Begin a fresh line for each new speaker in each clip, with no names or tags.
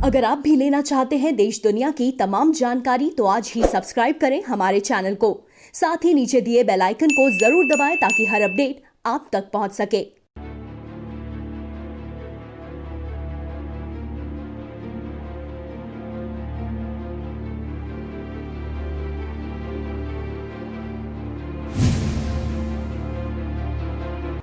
अगर आप भी लेना चाहते हैं देश दुनिया की तमाम जानकारी तो आज ही सब्सक्राइब करें हमारे चैनल को। साथ ही नीचे दिए बेल आइकन को जरूर दबाएं ताकि हर अपडेट आप तक पहुंच सके।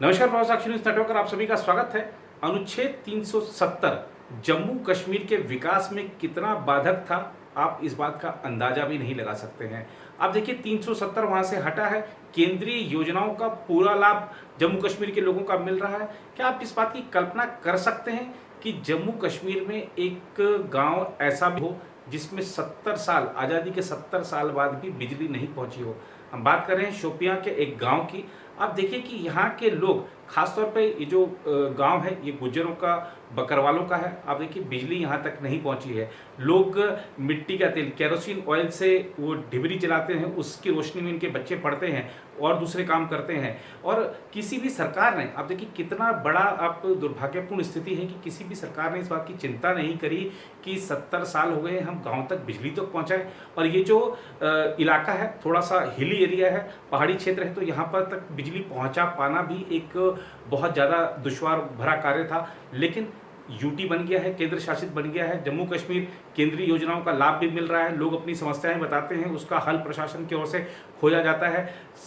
नमस्कार, प्रवासाक्षी न्यूज नेटवर्क पर आप सभी का स्वागत है। अनुच्छेद 370 जम्मू कश्मीर के विकास में कितना बाधक था, आप इस बात का अंदाजा भी नहीं लगा सकते हैं। आप देखिए, 370 वहां से हटा है, केंद्रीय योजनाओं का पूरा लाभ जम्मू कश्मीर के लोगों का मिल रहा है। क्या आप इस बात की कल्पना कर सकते हैं कि जम्मू कश्मीर में एक गांव ऐसा भी हो जिसमें 70 साल, आज़ादी के 70 साल बाद भी बिजली नहीं पहुंची हो? हम बात कर रहे हैं शोपियां के एक गांव की। आप देखिए कि यहाँ के लोग, खासतौर पे ये जो गांव है ये गुज्जरों का, बकरवालों का है। आप देखिए बिजली यहाँ तक नहीं पहुँची है। लोग मिट्टी का तेल, केरोसिन ऑयल से वो डिबरी जलाते हैं, उसकी रोशनी में इनके बच्चे पढ़ते हैं और दूसरे काम करते हैं। और किसी भी सरकार ने, आप देखिए कितना बड़ा आप दुर्भाग्यपूर्ण स्थिति है कि किसी भी सरकार ने इस बात की चिंता नहीं करी कि 70 साल हो गए हम गाँव तक बिजली तक पहुँचाएँ। और ये जो इलाका है थोड़ा सा हिली एरिया है, पहाड़ी क्षेत्र है, तो यहाँ पर तक बिजली पहुँचा पाना भी एक बहुत ज़्यादा दुश्वार भरा कार्य था। लेकिन यूटी बन गया है, केंद्र शासित बन गया है जम्मू कश्मीर, केंद्रीय योजनाओं का लाभ भी मिल रहा है, लोग अपनी समस्याएं बताते हैं, उसका हल प्रशासन की ओर से खोजा जाता है।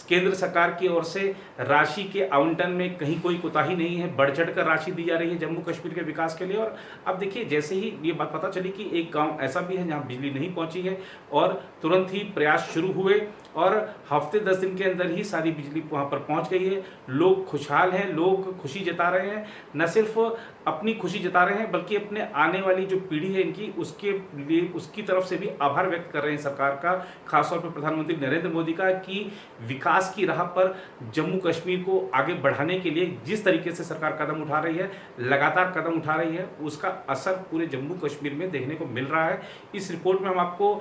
केंद्र सरकार की ओर से राशि के आवंटन में कहीं कोई कोताही नहीं है, बढ़ चढ़ कर राशि दी जा रही है जम्मू कश्मीर के विकास के लिए। और अब देखिए, जैसे ही ये बात पता चली कि एक गाँव ऐसा भी है जहाँ बिजली नहीं पहुँची है, और तुरंत ही प्रयास शुरू हुए और हफ्ते 10 दिन के अंदर ही सारी बिजली वहाँ पर पहुँच गई है। लोग खुशहाल हैं, लोग खुशी जता रहे हैं, न सिर्फ अपनी खुशी जता रहे हैं बल्कि अपने आने वाली जो पीढ़ी है इनकी, उसके लिए, उसकी तरफ से भी आभार व्यक्त कर रहे हैं सरकार का, खासतौर पर प्रधानमंत्री नरेंद्र मोदी का, कि विकास की राह पर जम्मू कश्मीर को आगे बढ़ाने के लिए जिस तरीके से सरकार कदम उठा रही है, लगातार कदम उठा रही है, उसका असर पूरे जम्मू कश्मीर में देखने को मिल रहा है। इस रिपोर्ट में हम आपको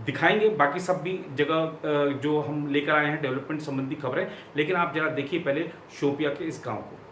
दिखाएंगे बाकी सब भी जगह जो हम लेकर आए हैं डेवलपमेंट संबंधी खबरें, लेकिन आप जरा देखिए पहले शोपिया के इस गांव को।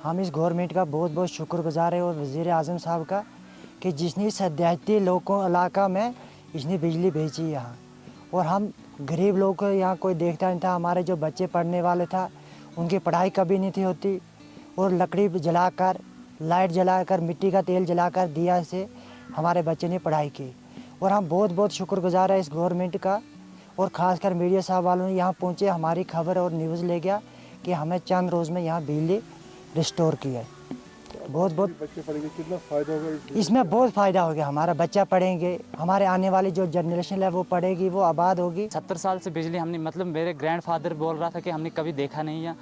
हम इस गवर्नमेंट का बहुत बहुत शुक्रगुजार है और वज़ीर आज़म साहब का, कि जिसने सद्याती लोगों इलाका में इसने बिजली भेजी यहाँ। और हम गरीब लोग को यहाँ कोई देखता नहीं था, हमारे जो बच्चे पढ़ने वाले था उनकी पढ़ाई कभी नहीं थी होती। और लकड़ी जलाकर, लाइट जलाकर, मिट्टी का तेल जलाकर, दिया से हमारे बच्चे ने पढ़ाई की। और हम बहुत बहुत शुक्रगुजार है इस गवर्नमेंट का। और ख़ासकर मीडिया साहब वालों ने यहाँ पहुँचे, हमारी खबर और न्यूज़ ले गया कि हमें चंद रोज़ में यहाँ बिजली रिस्टोर किया है। बहुत बहुत
बच्चे पढ़ेंगे, कितना फ़ायदा होगा
इसमें बहुत फ़ायदा हो गया। हमारा बच्चा पढ़ेंगे, हमारे आने वाली जो जनरेशन है वो पढ़ेगी, वो आबाद होगी।
70 साल से बिजली हमने, मतलब मेरे ग्रैंडफादर बोल रहा था कि हमने कभी देखा नहीं है,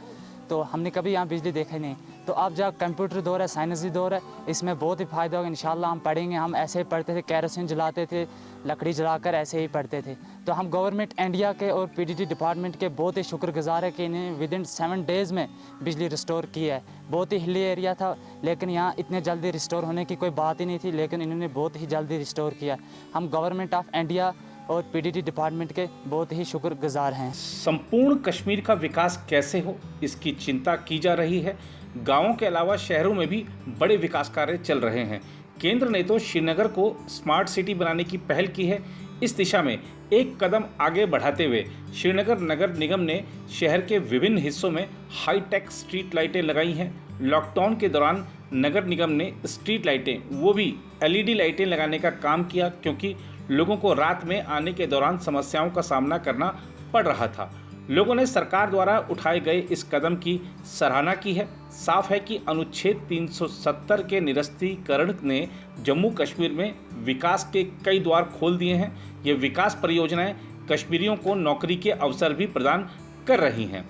तो हमने कभी यहाँ बिजली देखा ही नहीं। तो अब जब कंप्यूटर दौर है, साइंसी दौर है, इसमें बहुत ही फ़ायदा होगा इंशाल्लाह। हम पढ़ेंगे, हम ऐसे ही पढ़ते थे, केरोसिन जलाते थे, लकड़ी जलाकर ऐसे ही पढ़ते थे। तो हम गवर्नमेंट इंडिया के और पीडीटी डिपार्टमेंट के बहुत ही शुक्रगुजार है कि इन्हें विदिन 7 डेज़ में बिजली रिस्टोर की है। बहुत ही हिली एरिया था, लेकिन यहाँ इतने जल्दी रिस्टोर होने की कोई बात ही नहीं थी, लेकिन इन्होंने बहुत ही जल्दी रिस्टोर किया। हम गवर्नमेंट ऑफ इंडिया और पीडीटी डिपार्टमेंट के बहुत ही शुक्रगुजार हैं।
संपूर्ण कश्मीर का विकास कैसे हो, इसकी चिंता की जा रही है। गांवों के अलावा शहरों में भी बड़े विकास कार्य चल रहे हैं। केंद्र ने तो श्रीनगर को स्मार्ट सिटी बनाने की पहल की है। इस दिशा में एक कदम आगे बढ़ाते हुए श्रीनगर नगर निगम ने शहर के विभिन्न हिस्सों में हाईटेक स्ट्रीट लाइटें लगाई हैं। लॉकडाउन के दौरान नगर निगम ने स्ट्रीट लाइटें, वो भी एलईडी लाइटें लगाने का काम किया, क्योंकि लोगों को रात में आने के दौरान समस्याओं का सामना करना पड़ रहा था। लोगों ने सरकार द्वारा उठाए गए इस कदम की सराहना की है। साफ है कि अनुच्छेद 370 के निरस्तीकरण ने जम्मू कश्मीर में विकास के कई द्वार खोल दिए हैं। ये विकास परियोजनाएं कश्मीरियों को नौकरी के अवसर भी प्रदान कर रही हैं।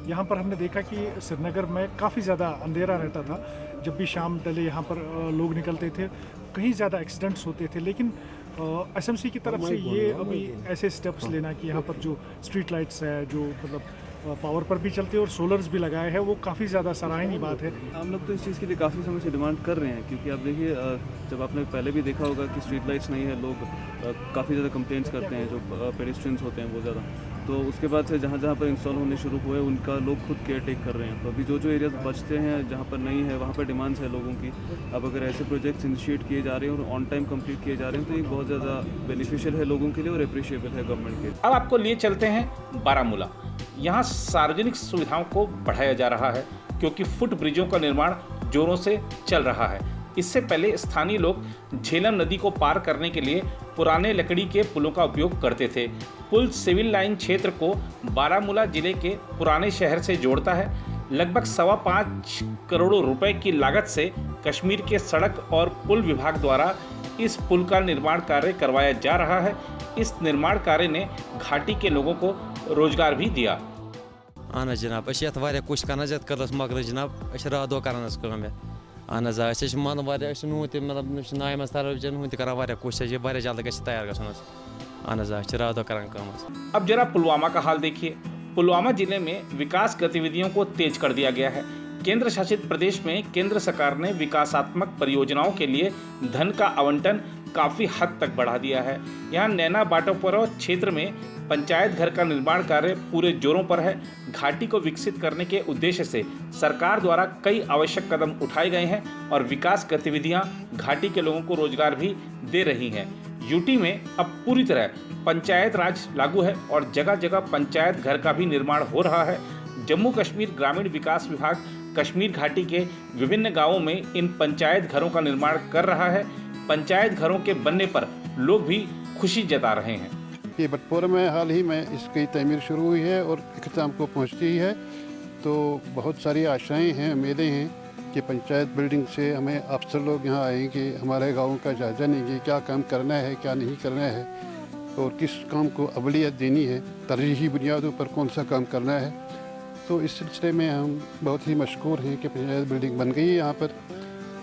यहाँ पर हमने देखा कि श्रीनगर में काफ़ी ज़्यादा अंधेरा रहता था। जब भी शाम ढले यहाँ पर लोग निकलते थे कहीं ज़्यादा एक्सीडेंट्स होते थे, लेकिन एसएमसी की तरफ से ये अभी ऐसे स्टेप्स लेना कि यहाँ पर जो स्ट्रीट लाइट्स है, जो मतलब पावर पर भी चलते हैं और सोलर्स भी लगाए हैं, वो काफ़ी ज़्यादा सराहनीय बात है।
हम लोग तो इस चीज़ के लिए काफ़ी समय से डिमांड कर रहे हैं, क्योंकि आप देखिए जब आपने पहले भी देखा होगा कि स्ट्रीट लाइट्स नहीं है, लोग काफ़ी ज़्यादा कंप्लेंट्स करते हैं, जो पेडिस्ट्रियंस होते हैं वो ज़्यादा। तो उसके बाद से जहाँ जहाँ पर इंस्टॉल होने शुरू हुए उनका लोग खुद केयर टेक कर रहे हैं। तो अभी जो एरियाज बचते हैं जहाँ पर नहीं है, वहाँ पर डिमांड्स है लोगों की। अब अगर ऐसे प्रोजेक्ट्स इनिशिएट किए जा रहे हैं और ऑन टाइम कंप्लीट किए जा रहे हैं तो ये बहुत ज़्यादा बेनिफिशियल है लोगों के लिए और अप्रिशिएबल है गवर्नमेंट के।
अब आपको लिए चलते हैं बारामूला। यहाँ सार्वजनिक सुविधाओं को बढ़ाया जा रहा है क्योंकि फुट ब्रिजों का निर्माण जोरों से चल रहा है। इससे पहले स्थानीय लोग झेलम नदी को पार करने के लिए पुराने लकड़ी के पुलों का उपयोग करते थे। पुल सिविल लाइन क्षेत्र को बारामूला जिले के पुराने शहर से जोड़ता है। लगभग 5.25 करोड़ रुपए की लागत से कश्मीर के सड़क और पुल विभाग द्वारा इस पुल का निर्माण कार्य करवाया जा रहा है। इस निर्माण कार्य ने घाटी के लोगों को रोजगार भी दिया।
अहन जनाब कुछ कर कलस मकल जनाब रात कर अहन मन नून मतलब नाय मज तरफ नून कर कोशिश जल्द ग तैयार गहन रात कर।
अब जरा पुलवामा का हाल देखिए। पुलवामा जिले में विकास गतिविधियों को तेज कर दिया गया है। केंद्र शासित प्रदेश में केंद्र सरकार ने विकासात्मक परियोजनाओं के लिए धन का आवंटन काफ़ी हद तक बढ़ा दिया है। यहाँ नैना बाटोपरो क्षेत्र में पंचायत घर का निर्माण कार्य पूरे जोरों पर है। घाटी को विकसित करने के उद्देश्य से सरकार द्वारा कई आवश्यक कदम उठाए गए हैं और विकास गतिविधियां घाटी के लोगों को रोजगार भी दे रही हैं। यूटी में अब पूरी तरह पंचायत राज लागू है और जगह जगह पंचायत घर का भी निर्माण हो रहा है। जम्मू कश्मीर ग्रामीण विकास विभाग कश्मीर घाटी के विभिन्न गांवों में इन पंचायत घरों का निर्माण कर रहा है। पंचायत घरों के बनने पर लोग भी खुशी जता रहे हैं।
ये बटपोरा में हाल ही में इसकी तमीर शुरू हुई है और इख्तिताम को पहुंचती ही है, तो बहुत सारी आशाएं हैं, उम्मीदें हैं कि पंचायत बिल्डिंग से हमें अफसर लोग यहाँ आएंगे, हमारे गाँव का जायजा लेंगे, क्या काम करना है क्या नहीं करना है और किस काम को अवलियत देनी है, तरजीही बुनियादों पर कौन सा काम करना है। तो इस सिलसिले में हम बहुत ही मशहूर हैं कि पंचायत बिल्डिंग बन गई है यहाँ पर,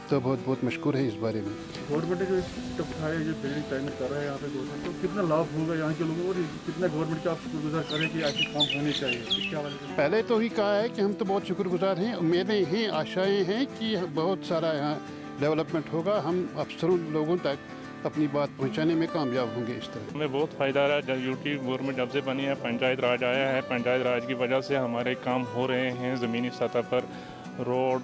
तो बहुत मशहूर है इस बारे में।
गवर्नमेंट ने जो स्टेप उठाया, जो बिल्डिंग तैयार कर रहा है यहाँ पे गवर्नमेंट, तो कितना लाभ होगा यहाँ के लोगों को और कितना गवर्नमेंट का आप शुक्रगुजार करें कि ऐसे काम होने चाहिए? इसके हवाले से
पहले तो ही कहा है कि हम तो बहुत शुक्रगुजार हैं, उम्मीदें हैं, आशाएं हैं कि बहुत सारा यहाँ डेवलपमेंट होगा। हम अफसरों लोगों तक अपनी बात पहुंचाने में कामयाब होंगे। इस तरह
हमें बहुत फ़ायदा रहा। जब यूटी गवर्नमेंट जब से बनी है, पंचायत राज आया है, पंचायत राज की वजह से हमारे काम हो रहे हैं ज़मीनी सतह पर। रोड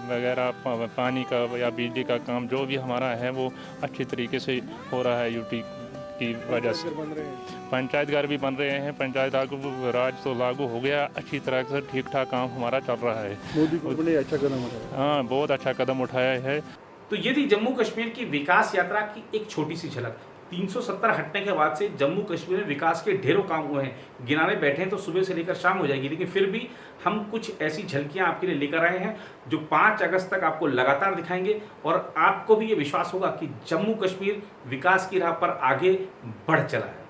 वगैरह, पानी का या बिजली का काम जो भी हमारा है वो अच्छी तरीके से हो रहा है यूटी की वजह से। पंचायत घर भी बन रहे हैं, पंचायत राज तो लागू हो गया, अच्छी तरह से ठीक ठाक काम हमारा चल रहा है।
मोदी गवर्नमेंट ने अच्छा कदम उठाया।
हाँ, बहुत अच्छा कदम उठाया है।
तो ये थी जम्मू कश्मीर की विकास यात्रा की एक छोटी सी झलक। 370 हटने के बाद से जम्मू कश्मीर में विकास के ढेरों काम हुए हैं। गिनाने बैठे हैं तो सुबह से लेकर शाम हो जाएगी, लेकिन फिर भी हम कुछ ऐसी झलकियां आपके लिए लेकर आए हैं जो 5 अगस्त तक आपको लगातार दिखाएंगे और आपको भी ये विश्वास होगा कि जम्मू कश्मीर विकास की राह पर आगे बढ़ चला है।